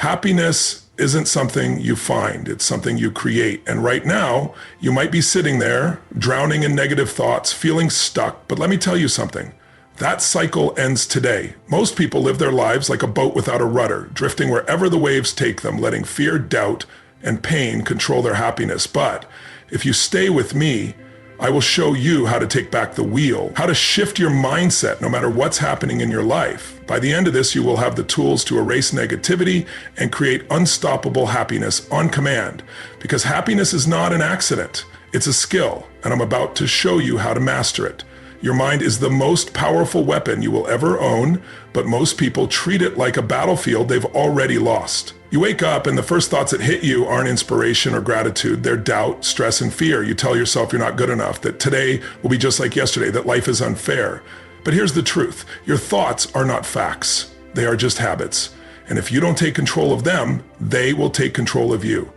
Happiness isn't something you find, it's something you create. And right now, you might be sitting there, drowning in negative thoughts, feeling stuck. But let me tell you something. That cycle ends today. Most people live their lives like a boat without a rudder, drifting wherever the waves take them, letting fear, doubt, and pain control their happiness. But if you stay with me, I will show you how to take back the wheel, how to shift your mindset no matter what's happening in your life. By the end of this, you will have the tools to erase negativity and create unstoppable happiness on command. Because happiness is not an accident, it's a skill, and I'm about to show you how to master it. Your mind is the most powerful weapon you will ever own, but most people treat it like a battlefield they've already lost. You wake up and the first thoughts that hit you aren't inspiration or gratitude. They're doubt, stress, and fear. You tell yourself you're not good enough, that today will be just like yesterday, that life is unfair. But here's the truth. Your thoughts are not facts. They are just habits. And if you don't take control of them, they will take control of you.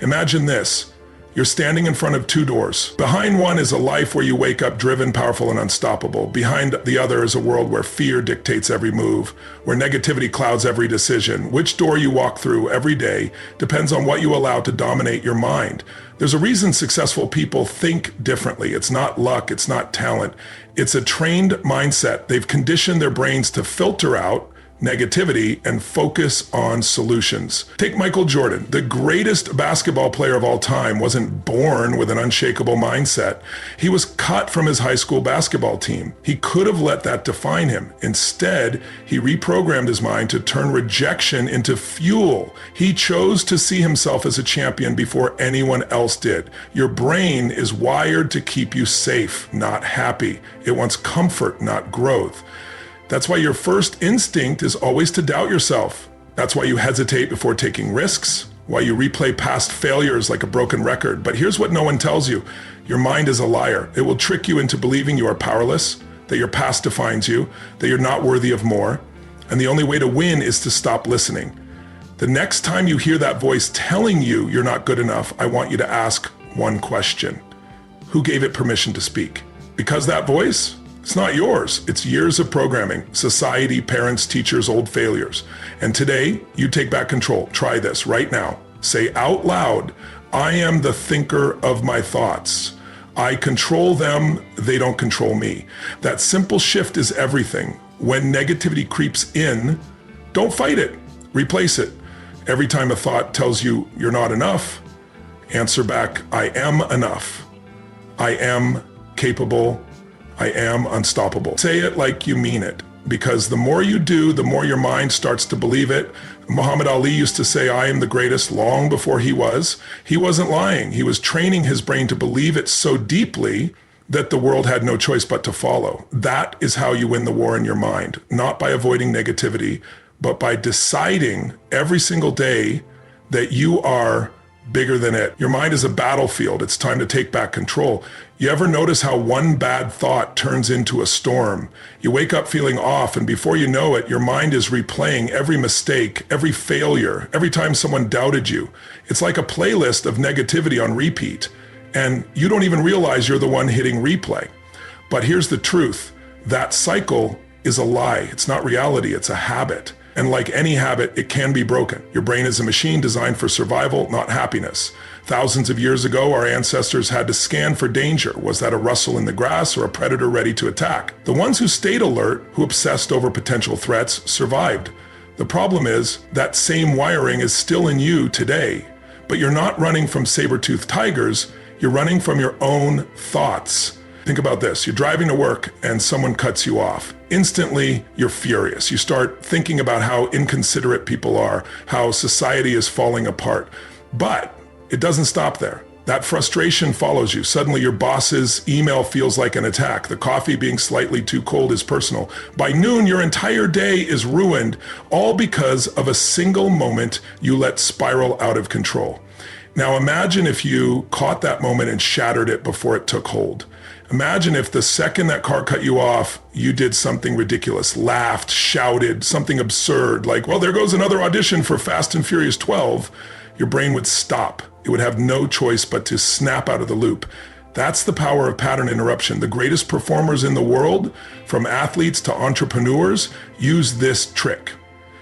Imagine this. You're standing in front of two doors. Behind one is a life where you wake up driven, powerful, and unstoppable. Behind the other is a world where fear dictates every move, where negativity clouds every decision. Which door you walk through every day depends on what you allow to dominate your mind. There's a reason successful people think differently. It's not luck, it's not talent. It's a trained mindset. They've conditioned their brains to filter out negativity and focus on solutions. Take Michael Jordan. The greatest basketball player of all time wasn't born with an unshakable mindset. He was cut from his high school basketball team. He could have let that define him. Instead, he reprogrammed his mind to turn rejection into fuel. He chose to see himself as a champion before anyone else did. Your brain is wired to keep you safe, not happy. It wants comfort, not growth. That's why your first instinct is always to doubt yourself. That's why you hesitate before taking risks, why you replay past failures like a broken record. But here's what no one tells you. Your mind is a liar. It will trick you into believing you are powerless, that your past defines you, that you're not worthy of more. And the only way to win is to stop listening. The next time you hear that voice telling you you're not good enough, I want you to ask one question. Who gave it permission to speak? Because that voice, it's not yours. It's years of programming, society, parents, teachers, old failures. And today, you take back control. Try this right now. Say out loud, I am the thinker of my thoughts. I control them, they don't control me. That simple shift is everything. When negativity creeps in, don't fight it, replace it. Every time a thought tells you you're not enough, answer back, I am enough. I am capable. I am unstoppable. Say it like you mean it, because the more you do, the more your mind starts to believe it. Muhammad Ali used to say, I am the greatest long before he was. He wasn't lying. He was training his brain to believe it so deeply that the world had no choice but to follow. That is how you win the war in your mind, not by avoiding negativity, but by deciding every single day that you are bigger than it. Your mind is a battlefield. It's time to take back control. You ever notice how one bad thought turns into a storm? You wake up feeling off, and before you know it, your mind is replaying every mistake, every failure, every time someone doubted you. It's like a playlist of negativity on repeat, and you don't even realize you're the one hitting replay. But here's the truth. That cycle is a lie. It's not reality. It's a habit. And like any habit, it can be broken. Your brain is a machine designed for survival, not happiness. Thousands of years ago, our ancestors had to scan for danger. Was that a rustle in the grass or a predator ready to attack? The ones who stayed alert, who obsessed over potential threats, survived. The problem is that same wiring is still in you today. But you're not running from saber-toothed tigers, you're running from your own thoughts. Think about this. You're driving to work and someone cuts you off. Instantly, you're furious. You start thinking about how inconsiderate people are, how society is falling apart. But it doesn't stop there. That frustration follows you. Suddenly, your boss's email feels like an attack. The coffee being slightly too cold is personal. By noon, your entire day is ruined, all because of a single moment you let spiral out of control. Now imagine if you caught that moment and shattered it before it took hold. Imagine if the second that car cut you off, you did something ridiculous, laughed, shouted, something absurd, like, well, there goes another audition for Fast and Furious 12. Your brain would stop. It would have no choice but to snap out of the loop. That's the power of pattern interruption. The greatest performers in the world, from athletes to entrepreneurs, use this trick.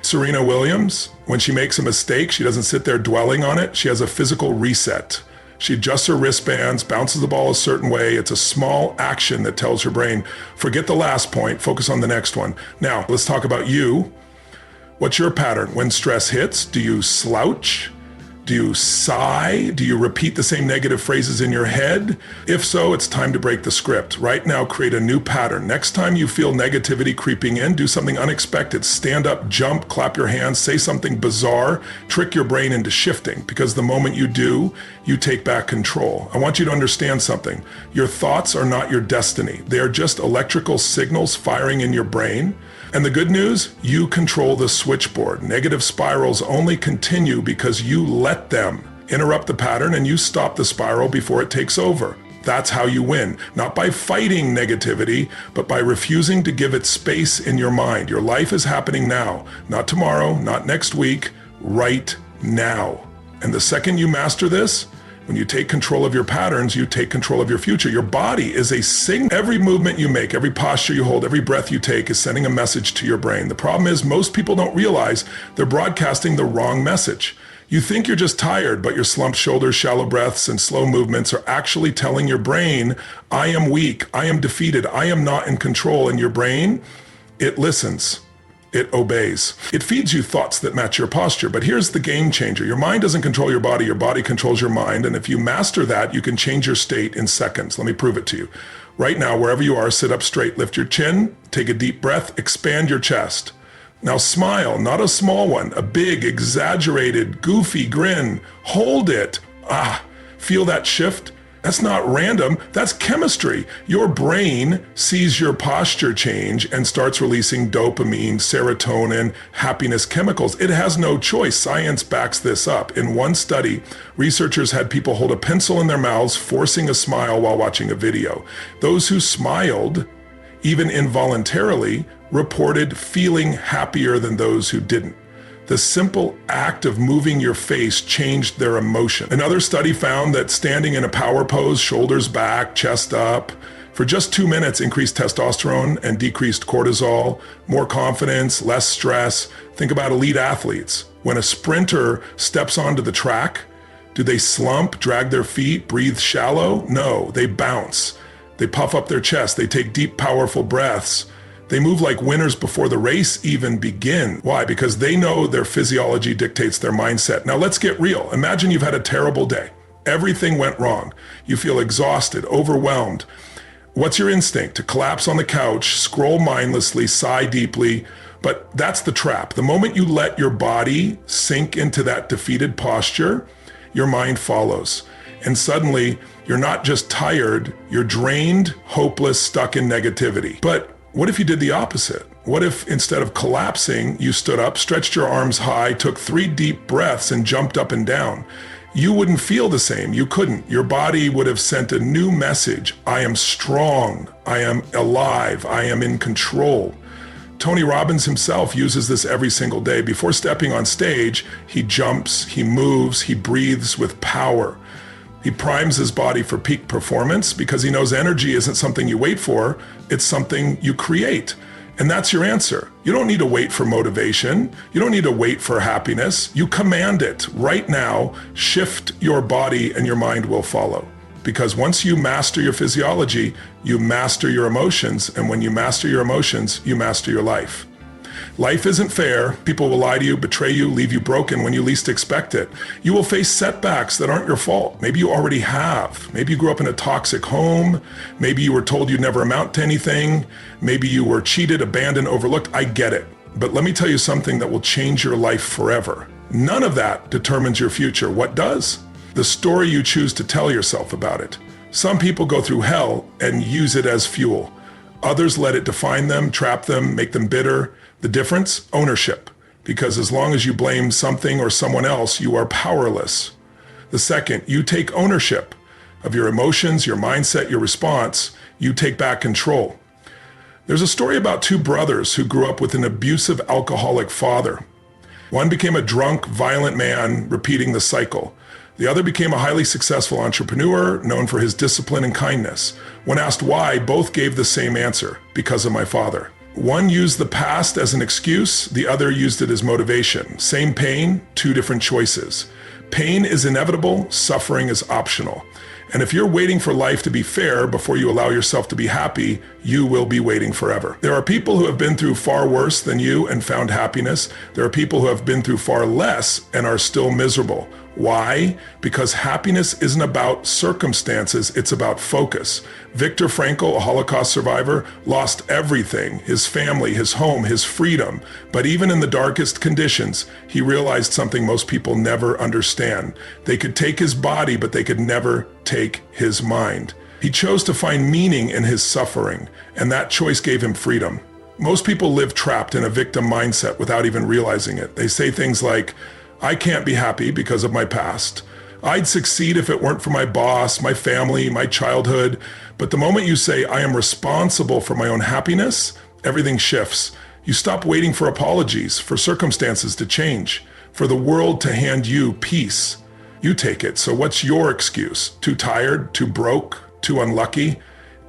Serena Williams, when she makes a mistake, she doesn't sit there dwelling on it. She has a physical reset. She adjusts her wristbands, bounces the ball a certain way. It's a small action that tells her brain, forget the last point, focus on the next one. Now, let's talk about you. What's your pattern? When stress hits, do you slouch? Do you sigh? Do you repeat the same negative phrases in your head? If so, it's time to break the script. Right now, create a new pattern. Next time you feel negativity creeping in, do something unexpected. Stand up, jump, clap your hands, say something bizarre, trick your brain into shifting, because the moment you do, you take back control. I want you to understand something. Your thoughts are not your destiny. They are just electrical signals firing in your brain. And the good news, you control the switchboard. Negative spirals only continue because you let them. Interrupt the pattern and you stop the spiral before it takes over. That's how you win, not by fighting negativity, but by refusing to give it space in your mind. Your life is happening now, not tomorrow, not next week, right now. And the second you master this, when you take control of your patterns, you take control of your future. Your body is a signal. Every movement you make, every posture you hold, every breath you take is sending a message to your brain. The problem is most people don't realize they're broadcasting the wrong message. You think you're just tired, but your slumped shoulders, shallow breaths, and slow movements are actually telling your brain, I am weak, I am defeated, I am not in control. And your brain, it listens. It obeys. It feeds you thoughts that match your posture. But here's the game changer. Your mind doesn't control your body controls your mind. And if you master that, you can change your state in seconds. Let me prove it to you. Right now, wherever you are, sit up straight, lift your chin, take a deep breath, expand your chest. Now smile, not a small one, a big, exaggerated, goofy grin. Hold it. Feel that shift? That's not random, that's chemistry. Your brain sees your posture change and starts releasing dopamine, serotonin, happiness chemicals. It has no choice. Science backs this up. In one study, researchers had people hold a pencil in their mouths, forcing a smile while watching a video. Those who smiled, even involuntarily, reported feeling happier than those who didn't. The simple act of moving your face changed their emotion. Another study found that standing in a power pose, shoulders back, chest up, for just 2 minutes increased testosterone and decreased cortisol, more confidence, less stress. Think about elite athletes. When a sprinter steps onto the track, do they slump, drag their feet, breathe shallow? No, they bounce. They puff up their chest. They take deep, powerful breaths. They move like winners before the race even begins. Why? Because they know their physiology dictates their mindset. Now let's get real. Imagine you've had a terrible day. Everything went wrong. You feel exhausted, overwhelmed. What's your instinct? To collapse on the couch, scroll mindlessly, sigh deeply. But that's the trap. The moment you let your body sink into that defeated posture, your mind follows. And suddenly, you're not just tired, you're drained, hopeless, stuck in negativity. But what if you did the opposite? What if instead of collapsing, you stood up, stretched your arms high, took 3 deep breaths and jumped up and down? You wouldn't feel the same. You couldn't. Your body would have sent a new message. I am strong. I am alive. I am in control. Tony Robbins himself uses this every single day. Before stepping on stage, he jumps, he moves, he breathes with power. He primes his body for peak performance because he knows energy isn't something you wait for, it's something you create. And that's your answer. You don't need to wait for motivation. You don't need to wait for happiness. You command it right now. Shift your body and your mind will follow. Because once you master your physiology, you master your emotions. And when you master your emotions, you master your life. Life isn't fair. People will lie to you, betray you, leave you broken when you least expect it. You will face setbacks that aren't your fault. Maybe you already have. Maybe you grew up in a toxic home. Maybe you were told you'd never amount to anything. Maybe you were cheated, abandoned, overlooked. I get it. But let me tell you something that will change your life forever. None of that determines your future. What does? The story you choose to tell yourself about it. Some people go through hell and use it as fuel. Others let it define them, trap them, make them bitter. The difference? Ownership. Because as long as you blame something or someone else, you are powerless. The second, you take ownership of your emotions, your mindset, your response. You take back control. There's a story about 2 brothers who grew up with an abusive alcoholic father. One became a drunk, violent man, repeating the cycle. The other became a highly successful entrepreneur, known for his discipline and kindness. When asked why, both gave the same answer: because of my father. One used the past as an excuse, the other used it as motivation. Same pain, two different choices. Pain is inevitable, suffering is optional. And if you're waiting for life to be fair before you allow yourself to be happy, you will be waiting forever. There are people who have been through far worse than you and found happiness. There are people who have been through far less and are still miserable. Why? Because happiness isn't about circumstances, it's about focus. Viktor Frankl, a Holocaust survivor, lost everything, his family, his home, his freedom. But even in the darkest conditions, he realized something most people never understand. They could take his body, but they could never take his mind. He chose to find meaning in his suffering, and that choice gave him freedom. Most people live trapped in a victim mindset without even realizing it. They say things like, I can't be happy because of my past. I'd succeed if it weren't for my boss, my family, my childhood. But the moment you say, I am responsible for my own happiness, everything shifts. You stop waiting for apologies, for circumstances to change, for the world to hand you peace. You take it. So what's your excuse? Too tired? Too broke? Too unlucky?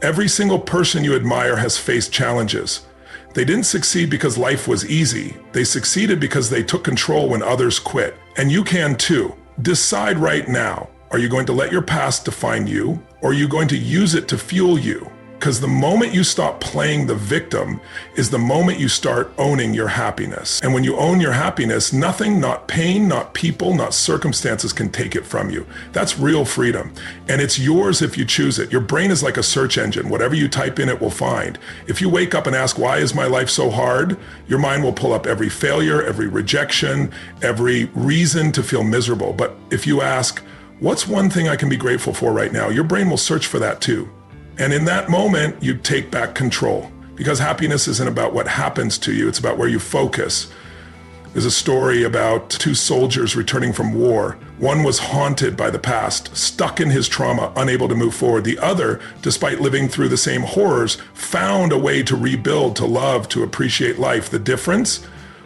Every single person you admire has faced challenges. They didn't succeed because life was easy. They succeeded because they took control when others quit. And you can too. Decide right now. Are you going to let your past define you, or are you going to use it to fuel you? Because the moment you stop playing the victim is the moment you start owning your happiness. And when you own your happiness, nothing, not pain, not people, not circumstances can take it from you. That's real freedom. And it's yours if you choose it. Your brain is like a search engine. Whatever you type in, it will find. If you wake up and ask, why is my life so hard? Your mind will pull up every failure, every rejection, every reason to feel miserable. But if you ask, what's one thing I can be grateful for right now? Your brain will search for that too. And in that moment, you take back control, because happiness isn't about what happens to you, it's about where you focus. There's a story about two soldiers returning from war. One was haunted by the past, stuck in his trauma, unable to move forward. The other, despite living through the same horrors, found a way to rebuild, to love, to appreciate life. The difference?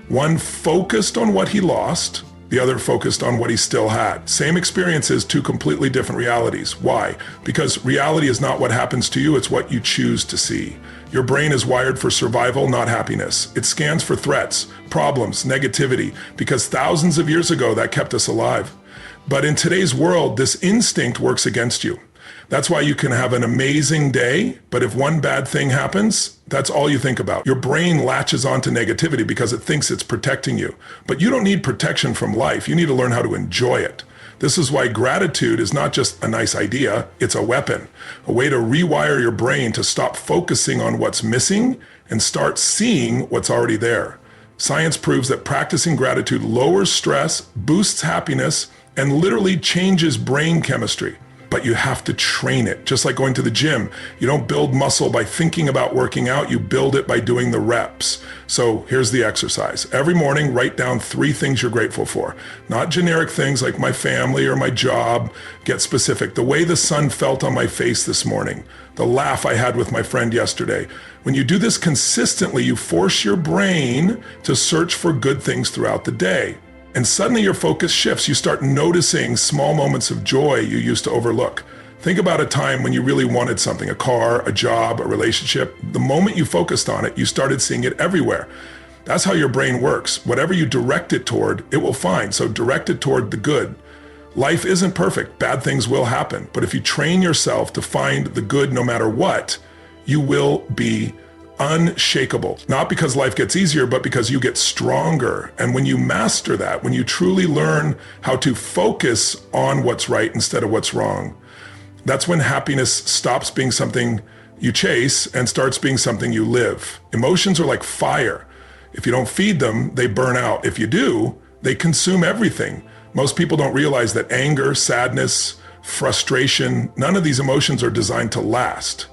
One focused on what he lost, the other focused on what he still had. Same experiences, two completely different realities. Why? Because reality is not what happens to you, it's what you choose to see. Your brain is wired for survival, not happiness. It scans for threats, problems, negativity, because thousands of years ago that kept us alive. But in today's world, this instinct works against you. That's why you can have an amazing day, but if one bad thing happens, that's all you think about. Your brain latches onto negativity because it thinks it's protecting you. But you don't need protection from life. You need to learn how to enjoy it. This is why gratitude is not just a nice idea, it's a weapon, a way to rewire your brain to stop focusing on what's missing and start seeing what's already there. Science proves that practicing gratitude lowers stress, boosts happiness, and literally changes brain chemistry. But you have to train it, just like going to the gym. You don't build muscle by thinking about working out, you build it by doing the reps. So here's the exercise. Every morning, write down 3 things you're grateful for. Not generic things like my family or my job. Get specific. The way the sun felt on my face this morning. The laugh I had with my friend yesterday. When you do this consistently, you force your brain to search for good things throughout the day. And suddenly your focus shifts. You start noticing small moments of joy you used to overlook. Think about a time when you really wanted something, a car, a job, a relationship. The moment you focused on it, you started seeing it everywhere. That's how your brain works. Whatever you direct it toward, it will find. So direct it toward the good. Life isn't perfect. Bad things will happen. But if you train yourself to find the good no matter what, you will be unshakable. Not because life gets easier, but because you get stronger. And when you master that, when you truly learn how to focus on what's right instead of what's wrong, that's when happiness stops being something you chase and starts being something you live. Emotions are like fire. If you don't feed them, they burn out. If you do, they consume everything. Most people don't realize that anger, sadness, frustration, none of these emotions are designed to last.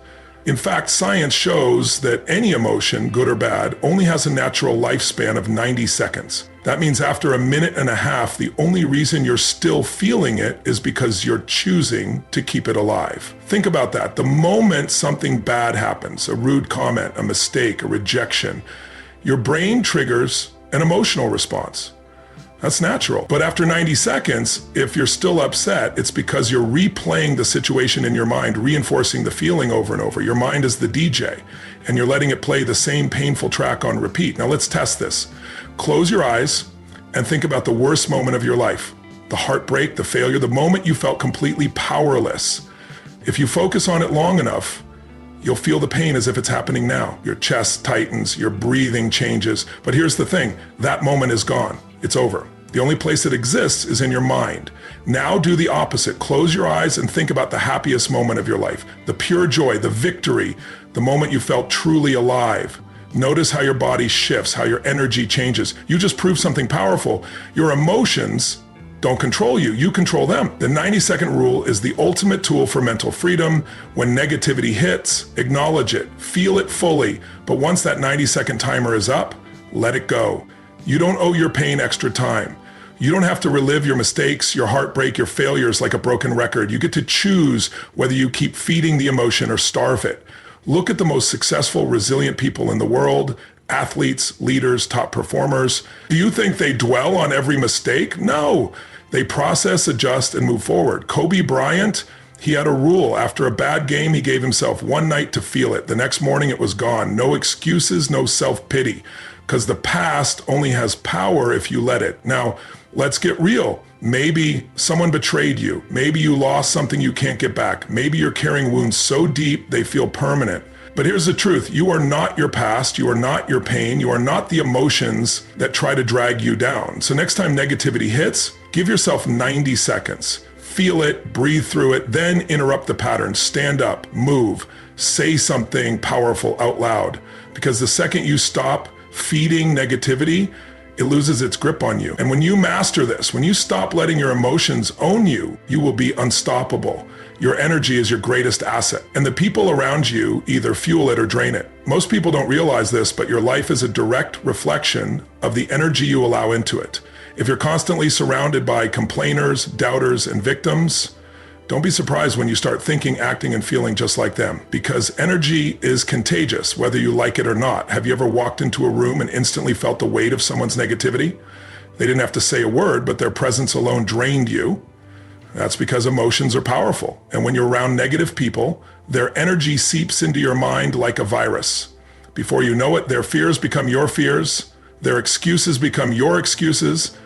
In fact, science shows that any emotion, good or bad, only has a natural lifespan of 90 seconds. That means after a minute and a half, the only reason you're still feeling it is because you're choosing to keep it alive. Think about that. The moment something bad happens, a rude comment, a mistake, a rejection, your brain triggers an emotional response. That's natural. But after 90 seconds, if you're still upset, it's because you're replaying the situation in your mind, reinforcing the feeling over and over. Your mind is the DJ, and you're letting it play the same painful track on repeat. Now let's test this. Close your eyes and think about the worst moment of your life. The heartbreak, the failure, the moment you felt completely powerless. If you focus on it long enough, you'll feel the pain as if it's happening now. Your chest tightens, your breathing changes. But here's the thing, that moment is gone. It's over. The only place it exists is in your mind. Now do the opposite. Close your eyes and think about the happiest moment of your life. The pure joy, the victory, the moment you felt truly alive. Notice how your body shifts, how your energy changes. You just proved something powerful. Your emotions don't control you, you control them. The 90-second rule is the ultimate tool for mental freedom. When negativity hits, acknowledge it, feel it fully. But once that 90-second timer is up, let it go. You don't owe your pain extra time. You don't have to relive your mistakes, your heartbreak, your failures like a broken record. You get to choose whether you keep feeding the emotion or starve it. Look at the most successful, resilient people in the world, athletes, leaders, top performers. Do you think they dwell on every mistake? No, they process, adjust, and move forward. Kobe Bryant, he had a rule. After a bad game, he gave himself one night to feel it. The next morning, it was gone. No excuses, no self-pity. Because the past only has power if you let it. Now, let's get real. Maybe someone betrayed you. Maybe you lost something you can't get back. Maybe you're carrying wounds so deep they feel permanent. But here's the truth. You are not your past. You are not your pain. You are not the emotions that try to drag you down. So next time negativity hits, give yourself 90 seconds. Feel it, breathe through it, then interrupt the pattern. Stand up, move, say something powerful out loud. Because the second you stop feeding negativity, it loses its grip on you. And when you master this, when you stop letting your emotions own you, you will be unstoppable. Your energy is your greatest asset, and the people around you either fuel it or drain it. Most people don't realize this, but your life is a direct reflection of the energy you allow into it. If you're constantly surrounded by complainers, doubters, and victims, don't be surprised when you start thinking, acting, and feeling just like them, because energy is contagious, whether you like it or not. Have you ever walked into a room and instantly felt the weight of someone's negativity? They didn't have to say a word, but their presence alone drained you. That's because emotions are powerful. And when you're around negative people, their energy seeps into your mind like a virus. Before you know it, their fears become your fears. Their excuses become your excuses.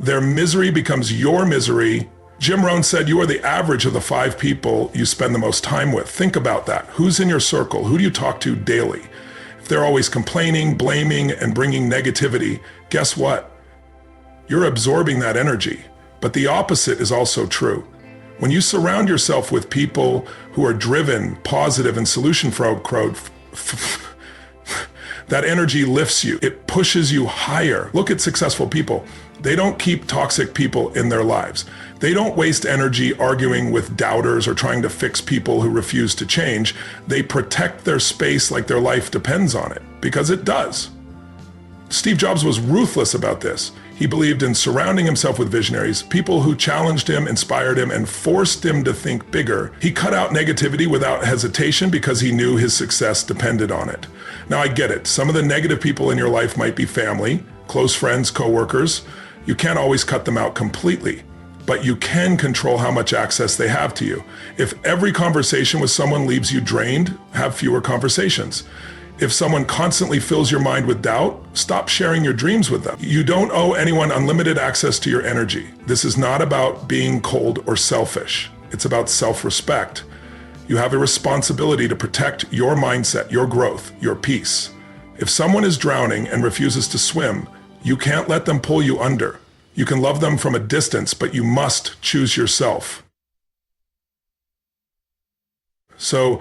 Their misery becomes your misery. Jim Rohn said, you are the average of the 5 people you spend the most time with. Think about that. Who's in your circle? Who do you talk to daily? If they're always complaining, blaming, and bringing negativity, guess what? You're absorbing that energy. But the opposite is also true. When you surround yourself with people who are driven, positive, and solution-focused, that energy lifts you. It pushes you higher. Look at successful people. They don't keep toxic people in their lives. They don't waste energy arguing with doubters or trying to fix people who refuse to change. They protect their space like their life depends on it, because it does. Steve Jobs was ruthless about this. He believed in surrounding himself with visionaries, people who challenged him, inspired him, and forced him to think bigger. He cut out negativity without hesitation because he knew his success depended on it. Now I get it. Some of the negative people in your life might be family, close friends, coworkers. You can't always cut them out completely, but you can control how much access they have to you. If every conversation with someone leaves you drained, have fewer conversations. If someone constantly fills your mind with doubt, stop sharing your dreams with them. You don't owe anyone unlimited access to your energy. This is not about being cold or selfish. It's about self-respect. You have a responsibility to protect your mindset, your growth, your peace. If someone is drowning and refuses to swim, you can't let them pull you under. You can love them from a distance, but you must choose yourself. So,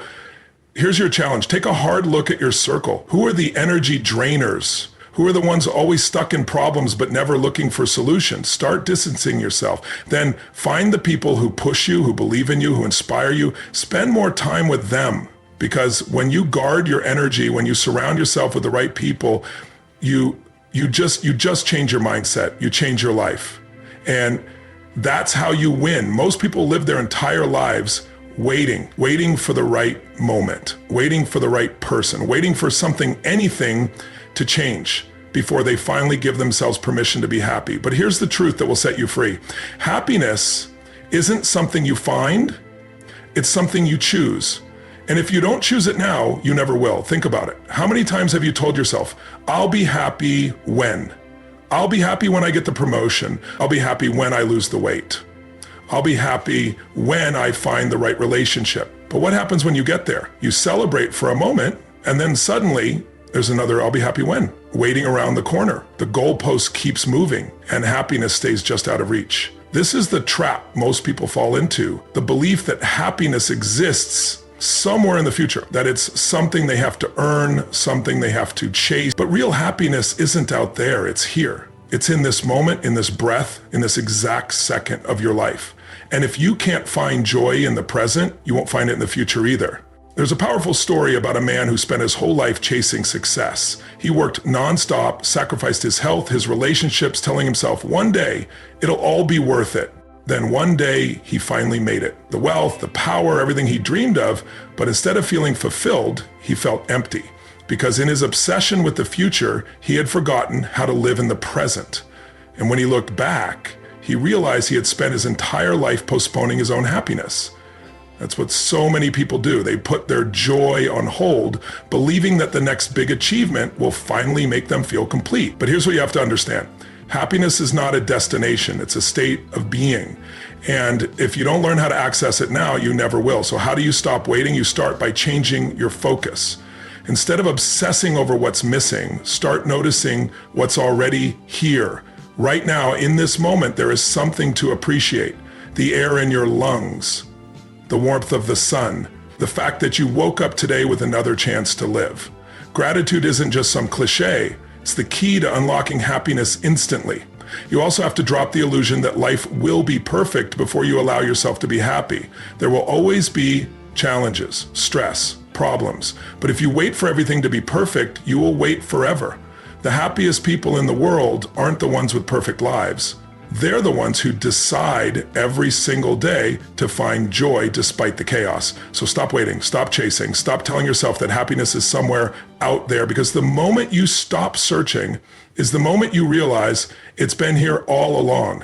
here's your challenge. Take a hard look at your circle. Who are the energy drainers? Who are the ones always stuck in problems but never looking for solutions? Start distancing yourself. Then find the people who push you, who believe in you, who inspire you. Spend more time with them, because when you guard your energy, when you surround yourself with the right people, you just change your mindset. You change your life. And that's how you win. Most people live their entire lives waiting for the right moment, waiting for the right person, waiting for something, anything to change. before they finally give themselves permission to be happy. But here's the truth that will set you free. Happiness isn't something you find, it's something you choose. And if you don't choose it now, you never will. Think about it. How many times have you told yourself, I'll be happy when? I'll be happy when I get the promotion. I'll be happy when I lose the weight. I'll be happy when I find the right relationship. But what happens when you get there? You celebrate for a moment, and then suddenly there's another I'll be happy when waiting around the corner. The goalpost keeps moving, and happiness stays just out of reach. This is the trap most people fall into, the belief that happiness exists somewhere in the future, that it's something they have to earn, something they have to chase. But real happiness isn't out there, it's here. It's in this moment, in this breath, in this exact second of your life. And if you can't find joy in the present, you won't find it in the future either. There's a powerful story about a man who spent his whole life chasing success. He worked nonstop, sacrificed his health, his relationships, telling himself one day it'll all be worth it. Then one day he finally made it. The wealth, the power, everything he dreamed of, but instead of feeling fulfilled, he felt empty. Because in his obsession with the future, he had forgotten how to live in the present. And when he looked back, he realized he had spent his entire life postponing his own happiness. That's what so many people do. They put their joy on hold, believing that the next big achievement will finally make them feel complete. But here's what you have to understand. Happiness is not a destination, it's a state of being. And if you don't learn how to access it now, you never will. So how do you stop waiting? You start by changing your focus. Instead of obsessing over what's missing, start noticing what's already here. Right now, in this moment, there is something to appreciate. The air in your lungs, the warmth of the sun, the fact that you woke up today with another chance to live. Gratitude isn't just some cliche, it's the key to unlocking happiness instantly. You also have to drop the illusion that life will be perfect before you allow yourself to be happy. There will always be challenges, stress, problems. But if you wait for everything to be perfect, you will wait forever. The happiest people in the world aren't the ones with perfect lives. They're the ones who decide every single day to find joy despite the chaos. So stop waiting, stop chasing, stop telling yourself that happiness is somewhere out there, because the moment you stop searching is the moment you realize it's been here all along.